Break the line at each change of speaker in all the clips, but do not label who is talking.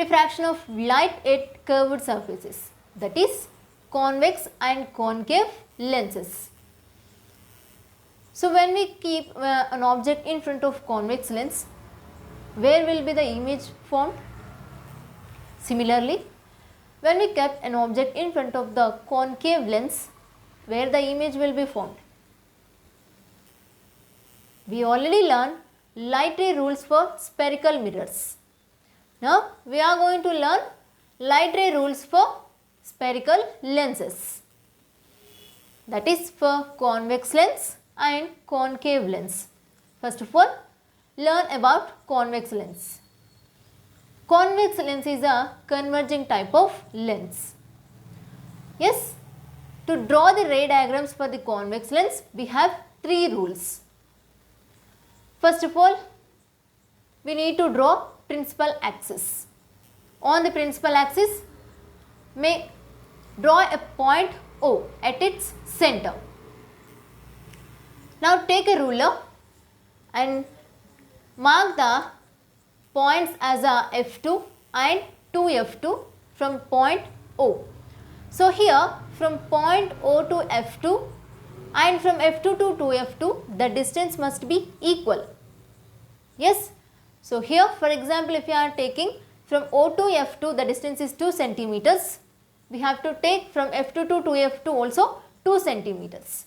refraction of light at curved surfaces, that is convex and concave lenses. So when we keep an object in front of convex lens, where will be the image formed? Similarly, when we kept an object in front of the concave lens, where the image will be formed? We already learned light ray rules for spherical mirrors. Now we are going to learn light ray rules for spherical lenses, that is for convex lens and concave lens. First of all, learn about convex lens. Convex lens is a converging type of lens. Yes, to draw the ray diagrams for the convex lens, we have three rules. First of all, we need to draw principal axis. On the principal axis, draw a point O at its center. Now take a ruler and mark the points as a F2 and 2F2 from point O. So here from point O to F2 and from F2 to 2F2, the distance must be equal. Yes. So here for example, if you are taking from O to F2, the distance is 2 centimeters. We have to take from F2 to 2F2 also 2 centimeters.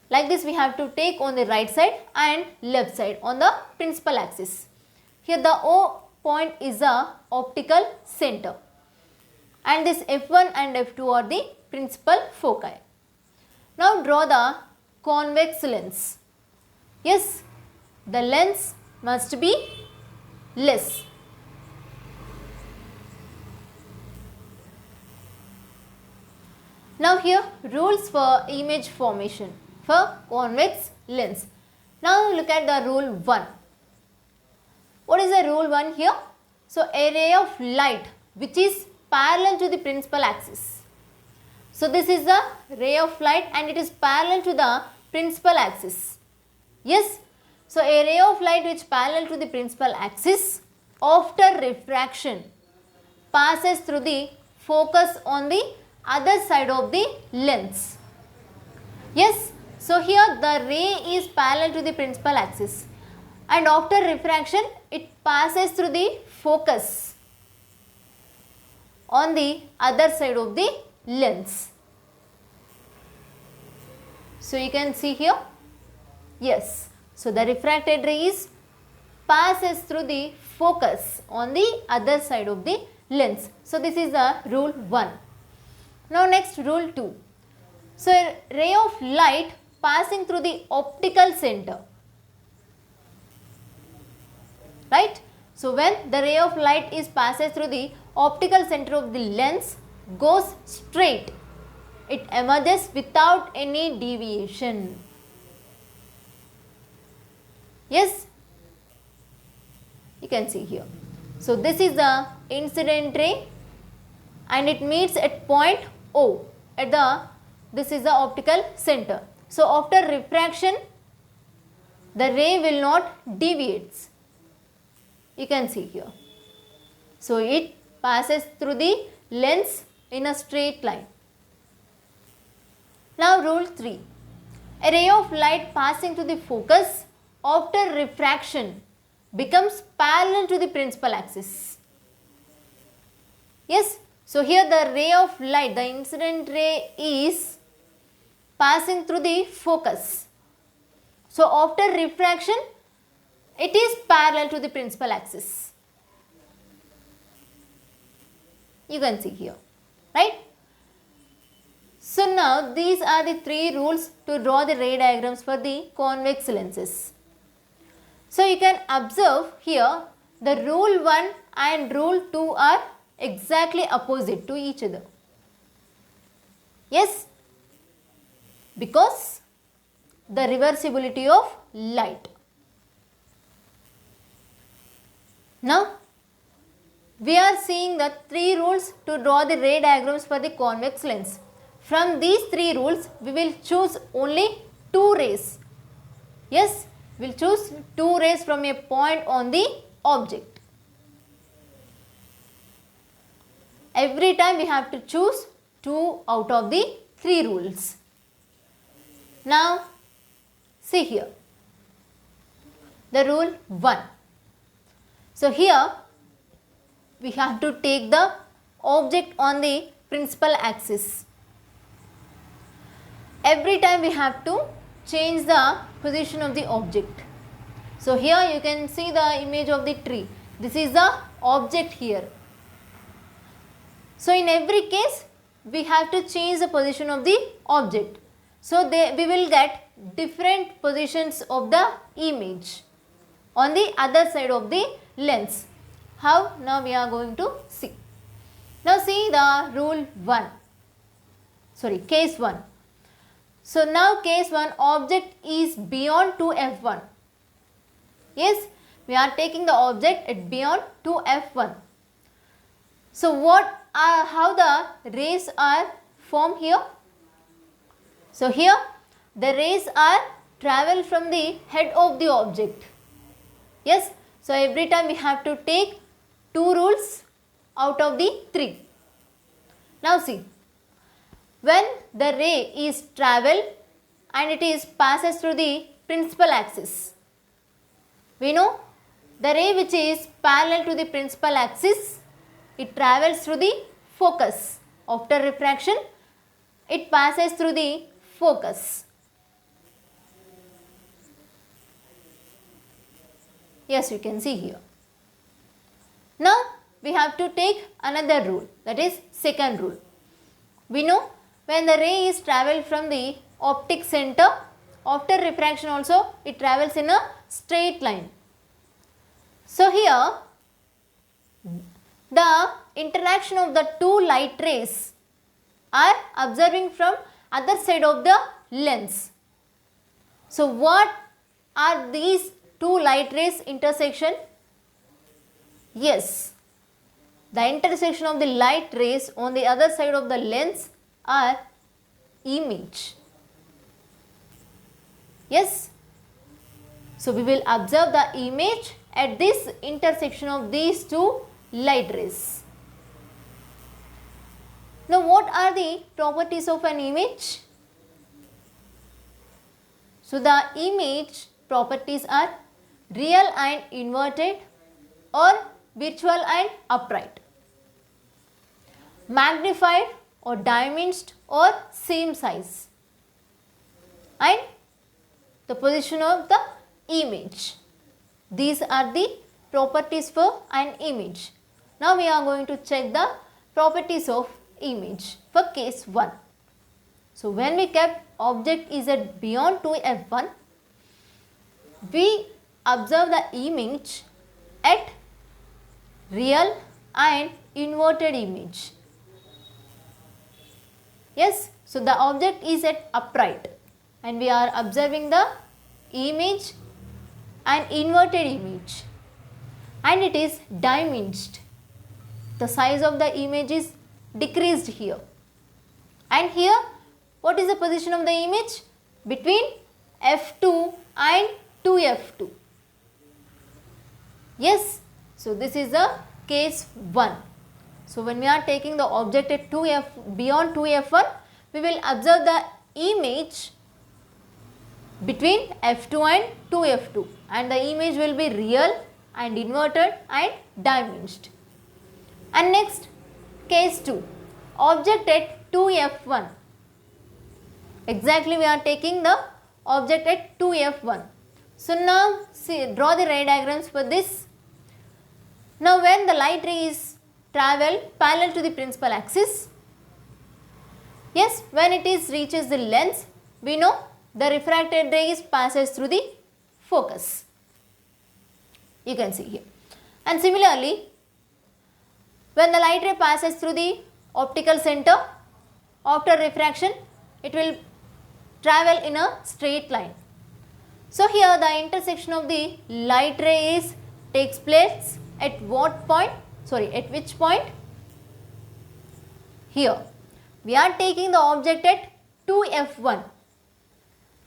Like this we have to take on the right side and left side on the principal axis. Here the O point is the optical center and this F1 and F2 are the principal foci. Now draw the convex lens. Yes, the lens must be less. Now here rules for image formation for convex lens. Now look at the rule 1. What is the rule 1 here? So a ray of light which is parallel to the principal axis. So this is the ray of light and it is parallel to the principal axis. Yes. So a ray of light which parallel to the principal axis after refraction passes through the focus on the other side of the lens. Yes. So here the ray is parallel to the principal axis and after refraction it passes through the focus on the other side of the lens. So you can see here, yes. So the refracted rays passes through the focus on the other side of the lens. So this is the rule 1. Now next rule 2. So a ray of light passing through the optical center. Right? So when the ray of light is passes through the optical center of the lens, goes straight. It emerges without any deviation. Yes, you can see here. So this is the incident ray and it meets at point O at this is the optical center. So after refraction the ray will not deviate. You can see here. So it passes through the lens in a straight line. Now rule 3. A ray of light passing to the focus after refraction becomes parallel to the principal axis. Yes. So here the ray of light, the incident ray is passing through the focus. So after refraction it is parallel to the principal axis. You can see here, right? So now these are the three rules to draw the ray diagrams for the convex lenses. So you can observe here the rule 1 and rule 2 are exactly opposite to each other. Yes, because the reversibility of light. Now we are seeing the three rules to draw the ray diagrams for the convex lens. From these three rules we will choose only 2 rays. Yes, we will choose 2 rays from a point on the object. every time we have to choose 2 out of the 3 rules. Now see here, the rule 1. So here we have to take the object on the principal axis. Every time we have to change the position of the object. So here you can see the image of the tree. This is the object here. So in every case we have to change the position of the object. So we will get different positions of the image on the other side of the lens. How? Now we are going to see. Now see the rule 1. Sorry, case 1. So now case 1, object is beyond 2f1. Yes, we are taking the object at beyond 2f1. So how the rays are formed here? So here the rays are travel from the head of the object. Yes, so every time we have to take 2 rules out of the 3. Now see, when the ray is travel and it is passes through the principal axis, we know the ray which is parallel to the principal axis, it travels through the focus. After refraction, it passes through the focus. Yes, you can see here. Now we have to take another rule, that is second rule. We know when the ray is travel from the optic center, after refraction also it travels in a straight line. So here the interaction of the 2 light rays are observing from other side of the lens. So what are these 2 light rays intersection? Yes, the intersection of the light rays on the other side of the lens are image. Yes, so we will observe the image at this intersection of these 2 light rays. Now what are the properties of an image? So the image properties are real and inverted or virtual and upright, magnified or diminished or same size, and the position of the image. These are the properties for an image. Now we are going to check the properties of image for case 1. So when we kept object is at beyond 2f1, we observe the image at real and inverted image. Yes, so the object is at upright and we are observing the image and inverted image, and it is diminished. The size of the image is decreased here, and here what is the position of the image? Between f2 and 2f2. Yes, so this is the case 1. So when we are taking the object at beyond 2f1, we will observe the image between f2 and 2f2, and the image will be real and inverted and diminished. And next, case 2, object at 2f1. Exactly we are taking the object at 2f1. So now see, draw the ray diagrams for this. Now when the light ray is travel parallel to the principal axis, yes, when it is reaches the lens, we know the refracted ray passes through the focus. You can see here. And similarly, when the light ray passes through the optical center, after refraction, it will travel in a straight line. So here the intersection of the light ray takes place at what point? At which point? Here. We are taking the object at 2f1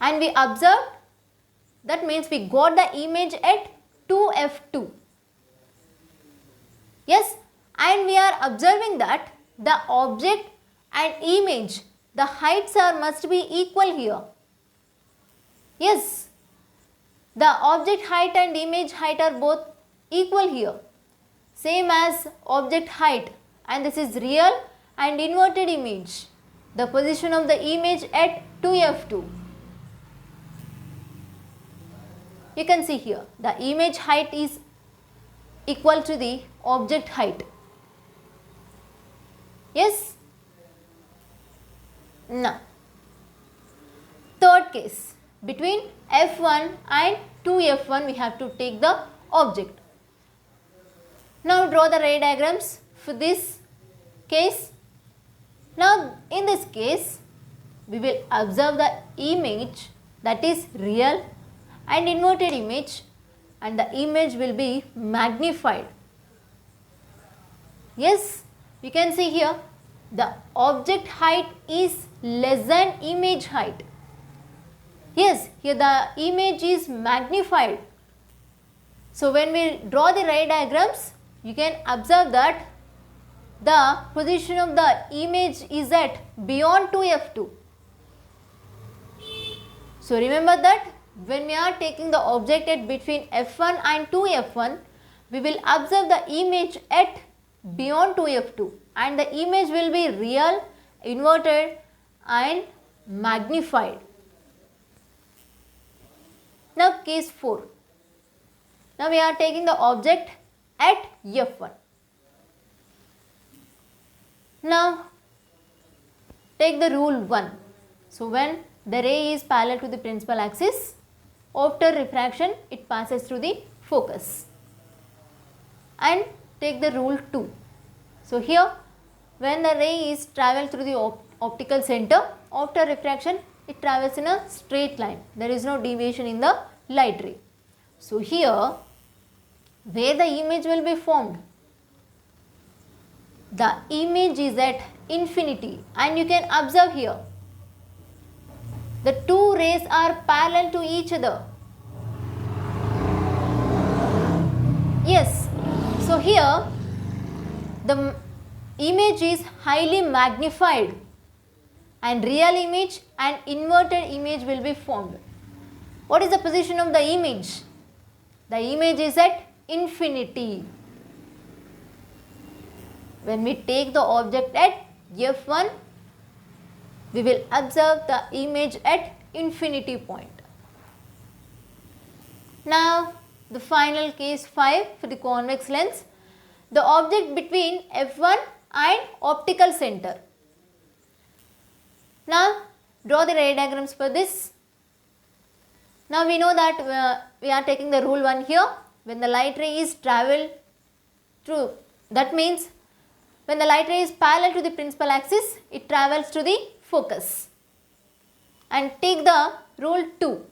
and we observed, that means we got the image at 2f2. Yes, and we are observing that the object and image, the heights are must be equal here. Yes, the object height and image height are both equal here. Same as object height, and this is real and inverted image. The position of the image at 2f2. You can see here the image height is equal to the object height. Yes? Now, third case, between f1 and 2f1 we have to take the object. Now draw the ray diagrams for this case. Now in this case we will observe the image that is real and inverted image, and the image will be magnified. Yes, you can see here the object height is less than image height. Yes, here the image is magnified. So when we draw the ray diagrams, you can observe that the position of the image is at beyond 2f2. So remember that when we are taking the object at between f1 and 2f1, we will observe the image at beyond 2f2, and the image will be real, inverted and magnified. Now case 4. Now we are taking the object at f1. Now take the rule 1. So when the ray is parallel to the principal axis, after refraction it passes through the focus. And take the rule 2. So here when the ray is travel through the optical center, after refraction it travels in a straight line. There is no deviation in the light ray. So here where the image will be formed, the image is at infinity, and you can observe here the two rays are parallel to each other. Yes, so here the image is highly magnified and real image and inverted image will be formed. What is the position of the image? The image is at infinity. When we take the object at f1, we will observe the image at infinity point. Now the final case 5 for the convex lens, the object between f1 and optical center. Now draw the ray diagrams for this. Now we know that we are taking the rule 1 here. When the light ray is travel through, that means when the light ray is parallel to the principal axis, it travels to the focus. And take the rule 2.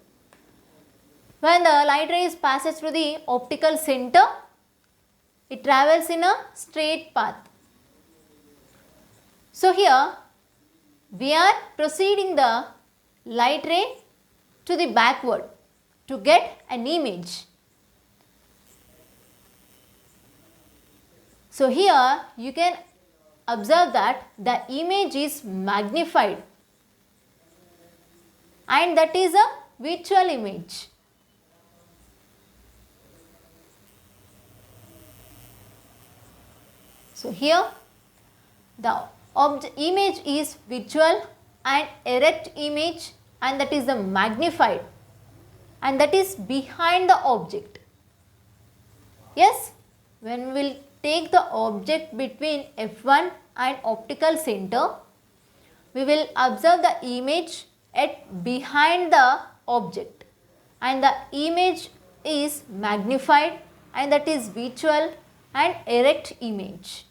When the light ray passes through the optical center, it travels in a straight path. So here we are proceeding the light ray to the backward to get an image. So here you can observe that the image is magnified, and that is a virtual image. So here the image is visual and erect image, and that is the magnified, and that is behind the object. Yes, when we will take the object between f1 and optical center, we will observe the image at behind the object, and the image is magnified, and that is visual and erect image.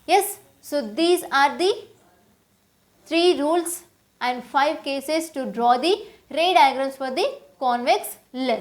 Yes, so these are the 3 rules and 5 cases to draw the ray diagrams for the convex lens.